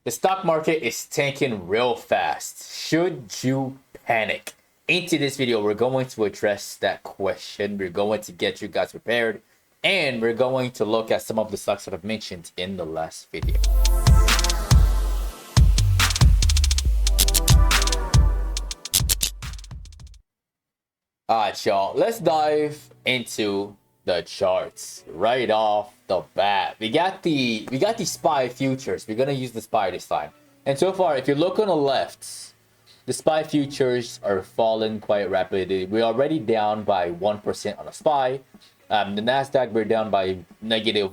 The stock market is tanking real fast. Should you panic? Into this video, we're going to address that question. We're going to get you guys prepared. And we're going to look at some of the stocks that I've mentioned in the last video. Alright, y'all. Let's dive into the charts right off the bat. We got the SPY futures. We're gonna use the SPY this time. And so far, if you look on the left, the SPY futures are falling quite rapidly. We're already down by 1% on the SPY. The Nasdaq, we're down by negative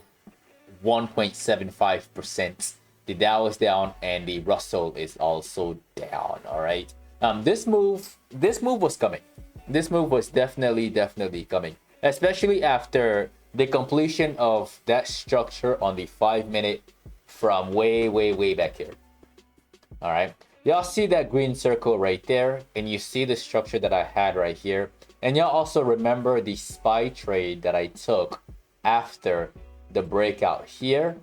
1.75%. The Dow is down and the Russell is also down. All right. This move was coming. This move was definitely coming, especially after the completion of that structure on the 5-minute from way back here. All right, y'all see that green circle right there, and you see the structure that I had right here, and y'all also remember the SPY trade that I took after the breakout here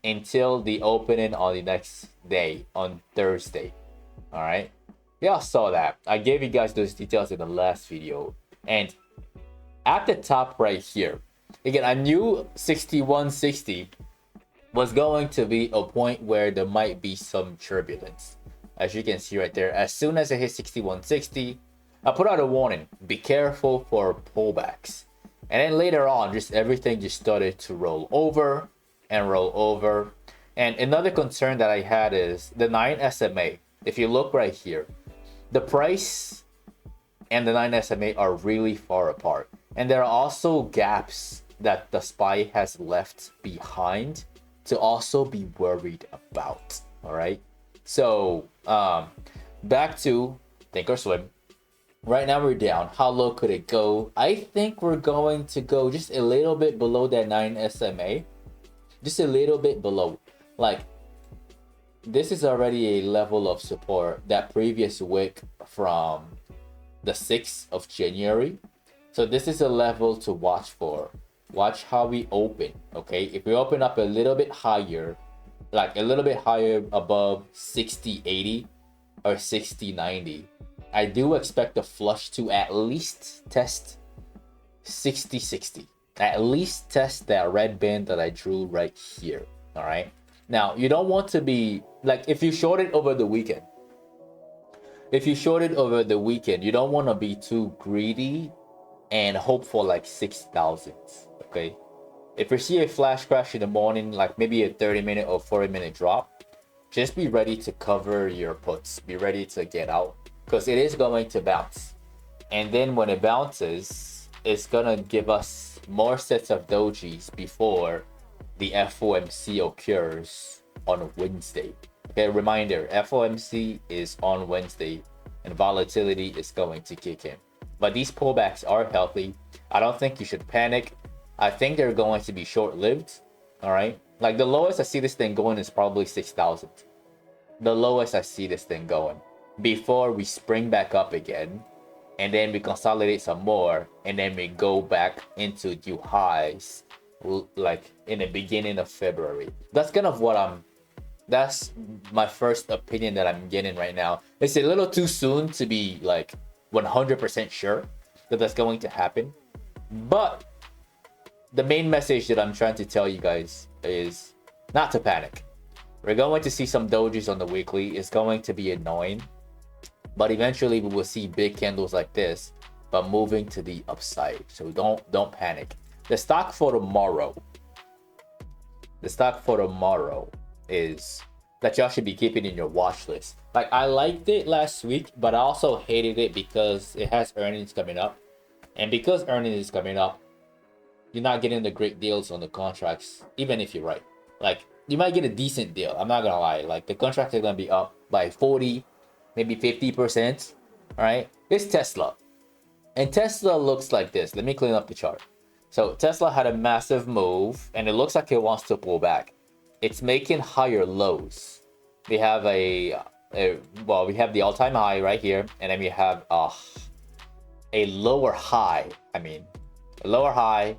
until the opening on the next day on Thursday. All right, y'all saw that. I gave you guys those details in the last video. And at the top right here, again, I knew 6160 was going to be a point where there might be some turbulence. As you can see right there, as soon as I hit 6160, I put out a warning, be careful for pullbacks. And then later on, just everything just started to roll over and roll over. And another concern that I had is the 9 SMA. If you look right here, the price and the 9 SMA are really far apart. And there are also gaps that the SPY has left behind to also be worried about. All right. So back to ThinkorSwim. Right now we're down. How low could it go? I think we're going to go just a little bit below that 9 SMA. Just a little bit below. Like, this is already a level of support, that previous wick from the 6th of January. So this is a level to watch for. Watch how we open, okay? If we open up a little bit higher, like a little bit higher above 60.80 or 60.90, I do expect the flush to at least test 60.60. At least test that red band that I drew right here, all right? Now, you don't want to be, like, if you shorted over the weekend, you don't want to be too greedy and hope for like 6,000, okay? If you see a flash crash in the morning, like maybe a 30-minute or 40-minute drop, just be ready to cover your puts. Be ready to get out, because it is going to bounce. And then when it bounces, it's going to give us more sets of dojis before the FOMC occurs on Wednesday. Okay, reminder, FOMC is on Wednesday and volatility is going to kick in. But these pullbacks are healthy. I don't think you should panic. I think they're going to be short-lived. All right, like the lowest I see this thing going is probably 6,000. The lowest I see this thing going before we spring back up again, and then we consolidate some more, and then we go back into new highs like in the beginning of February. That's kind of what that's my first opinion that I'm getting right now. It's a little too soon to be like 100% sure that that's going to happen. But the main message that I'm trying to tell you guys is not to panic. We're going to see some dojis on the weekly. It's going to be annoying, but eventually we will see big candles like this, but moving to the upside. So don't panic. The stock for tomorrow is that y'all should be keeping in your watch list. Like, I liked it last week, but I also hated it because it has earnings coming up. And because earnings is coming up, you're not getting the great deals on the contracts, even if you're right. Like, you might get a decent deal. I'm not gonna lie. Like, the contracts are gonna be up by 40, maybe 50%. All right, it's Tesla. And Tesla looks like this. Let me clean up the chart. So Tesla had a massive move, and it looks like it wants to pull back. It's making higher lows. We have we have the all-time high right here, and then we have a lower high. A lower high,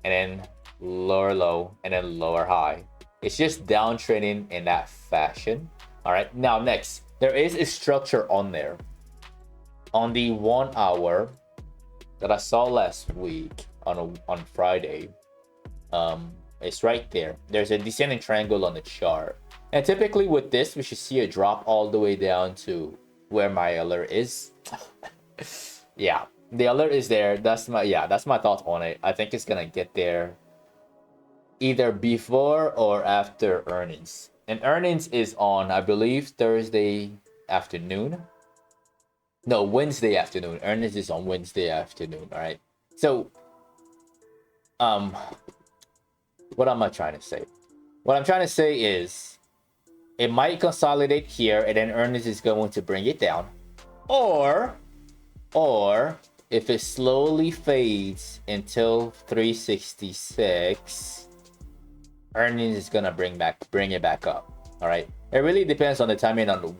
and then lower low, and then lower high. It's just downtrending in that fashion. All right, now next, there is a structure on there. On the 1 hour that I saw last week on Friday, it's right there. There's a descending triangle on the chart. And typically with this, we should see a drop all the way down to where my alert is. Yeah, the alert is there. That's my thoughts on it. I think it's gonna get there either before or after earnings. And earnings is on, I believe, Thursday afternoon. No, Wednesday afternoon. Earnings is on Wednesday afternoon. All right. So, what am I trying to say? What I'm trying to say is, it might consolidate here, and then earnings is going to bring it down, or if it slowly fades until 366, earnings is gonna bring it back up. All right. It really depends on the timing on the.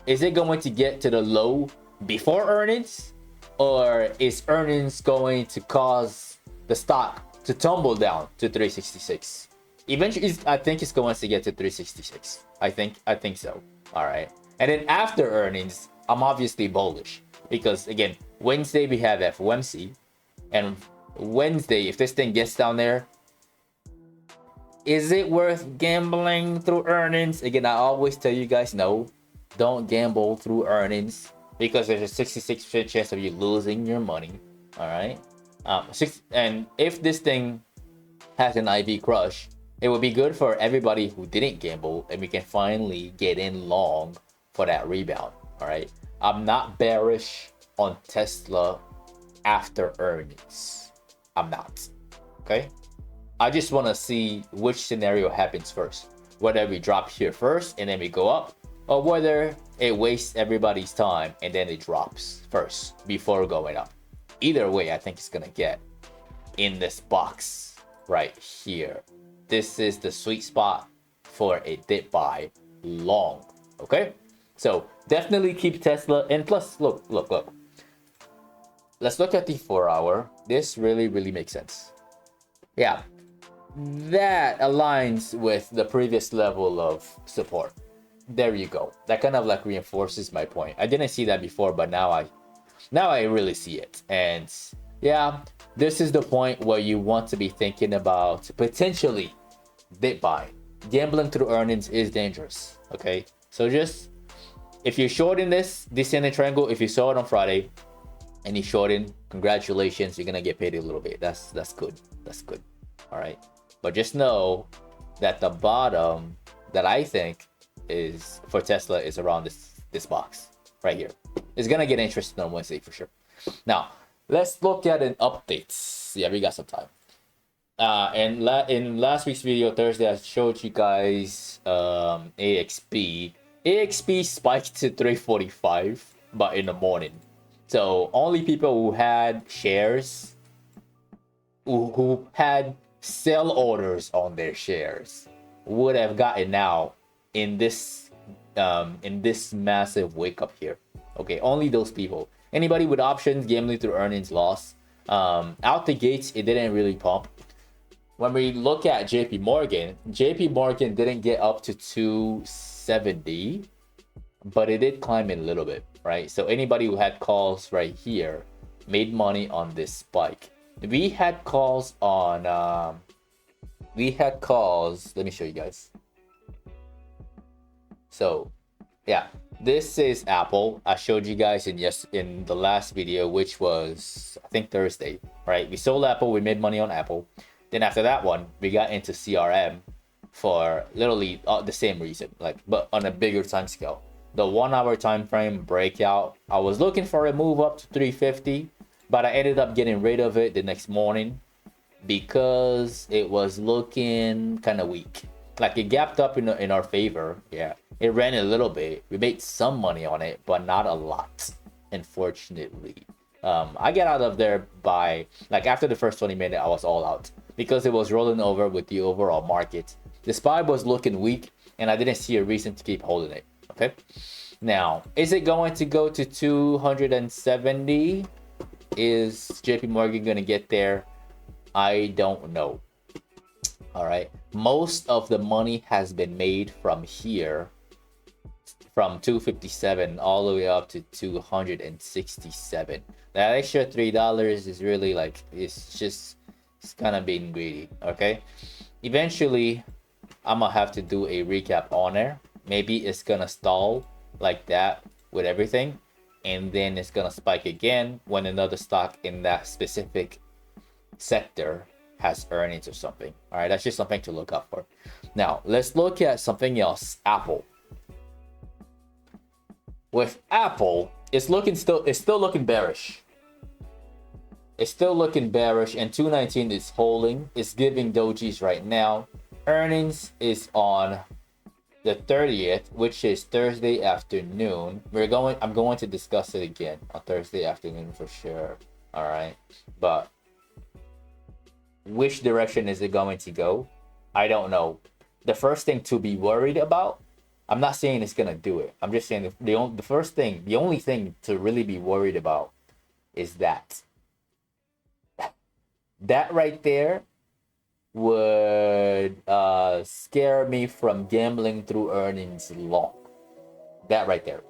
Is it going to get to the low before earnings, or is earnings going to cause the stock to tumble down to 366? Eventually, I think it's going to get to 366. I think so. All right. And then after earnings, I'm obviously bullish because again, Wednesday we have FOMC, and Wednesday, if this thing gets down there, is it worth gambling through earnings? Again, I always tell you guys, no, don't gamble through earnings because there's a 66% chance of you losing your money. All right. And if this thing has an IV crush, it would be good for everybody who didn't gamble, and we can finally get in long for that rebound. All right. I'm not bearish on Tesla after earnings. I'm not. Okay. I just want to see which scenario happens first. Whether we drop here first and then we go up, or whether it wastes everybody's time and then it drops first before going up. Either way, I think it's going to get in this box right here. This is the sweet spot for a dip buy long. Okay, so definitely keep Tesla. And plus, look. Let's look at the 4 hour. This really makes sense. Yeah, that aligns with the previous level of support. There you go. That kind of like reinforces my point. I didn't see that before, but now I really see it. And yeah, this is the point where you want to be thinking about potentially dip buying. Gambling through earnings is dangerous. Okay, so just if you're shorting this descending triangle, if you saw it on Friday and you shorting, congratulations, you're gonna get paid a little bit. That's good. That's good. All right, but just know that the bottom that I think is for Tesla is around this box right here. It's gonna get interesting on Wednesday for sure. Now let's look at an updates. Yeah, we got some time. And in last week's video, Thursday, I showed you guys AXP. AXP spiked to 345, but in the morning. So only people who had shares, who had sell orders on their shares, would have gotten out in this massive wake up here. Okay, only those people. Anybody with options, gambling through earnings loss. Out the gates, it didn't really pump. When we look at JP Morgan didn't get up to 270, but it did climb in a little bit, right? So anybody who had calls right here made money on this spike. We had calls on let me show you guys. So yeah, this is Apple. I showed you guys in the last video, which was I think Thursday, right? We sold Apple, we made money on Apple. Then after that one, we got into CRM for literally the same reason, but on a bigger time scale. The 1 hour time frame breakout, I was looking for a move up to 350, but I ended up getting rid of it the next morning because it was looking kind of weak. Like it gapped up in our favor. Yeah, it ran a little bit. We made some money on it, but not a lot, unfortunately. I get out of there by after the first 20 minutes, I was all out because it was rolling over with the overall market. The SPY was looking weak, and I didn't see a reason to keep holding it. Okay, now is it going to go to 270? Is JP Morgan going to get there? I don't know. All right, most of the money has been made from here, from 257 all the way up to 267. That extra $3 is really like, it's kind of being greedy. Okay, eventually I'm gonna have to do a recap on there. Maybe it's gonna stall like that with everything, and then it's gonna spike again when another stock in that specific sector has earnings or something. All right, that's just something to look out for. Now let's look at something else. Apple. With Apple, it's still looking bearish. It's still looking bearish, and 219 is holding. It's giving dojis right now. Earnings is on the 30th, which is Thursday afternoon. I'm going to discuss it again on Thursday afternoon for sure. All right, but which direction is it going to go? I don't know. The first thing to be worried about, I'm not saying it's gonna do it. I'm just saying the only thing to really be worried about is that right there would scare me from gambling through earnings long. That right there,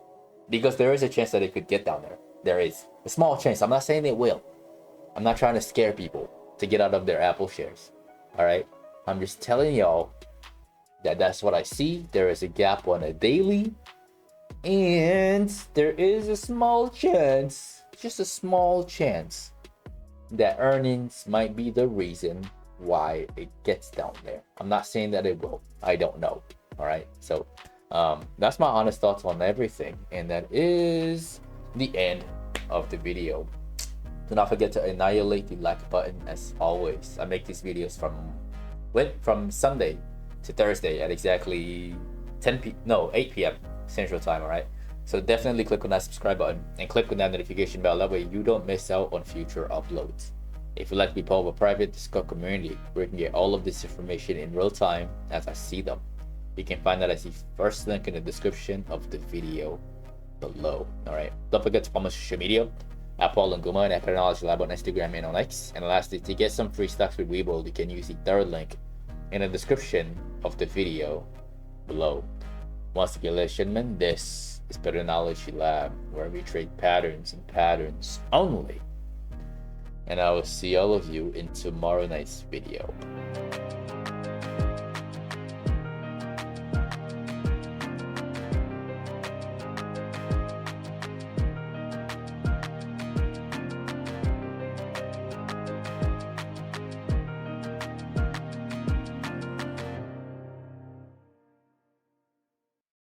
because there is a chance that it could get down there. There is a small chance. I'm not saying it will. I'm not trying to scare people to get out of their Apple shares. All right, I'm just telling y'all that's what I see. There is a gap on a daily, and there is a small chance, just a small chance, that earnings might be the reason why it gets down there. I'm not saying that it will. I don't know. All right, so that's my honest thoughts on everything, and that is the end of the video. Do not forget to annihilate the like button as always. I make these videos from Sunday to Thursday at exactly 8 p.m. Central Time. All right, so definitely click on that subscribe button and click on that notification bell. That way you don't miss out on future uploads. If you'd like to be part of a private Discord community where you can get all of this information in real time as I see them, you can find that as the first link in the description of the video below. All right, don't forget to follow my social media at Paul and Guma and Patternology Lab on Instagram and on X. And lastly, to get some free stocks with Webull, you can use the third link in the description of the video below. Once again, ladies and gentlemen, this is Patternology Lab, where we trade patterns and patterns only. And I will see all of you in tomorrow night's video.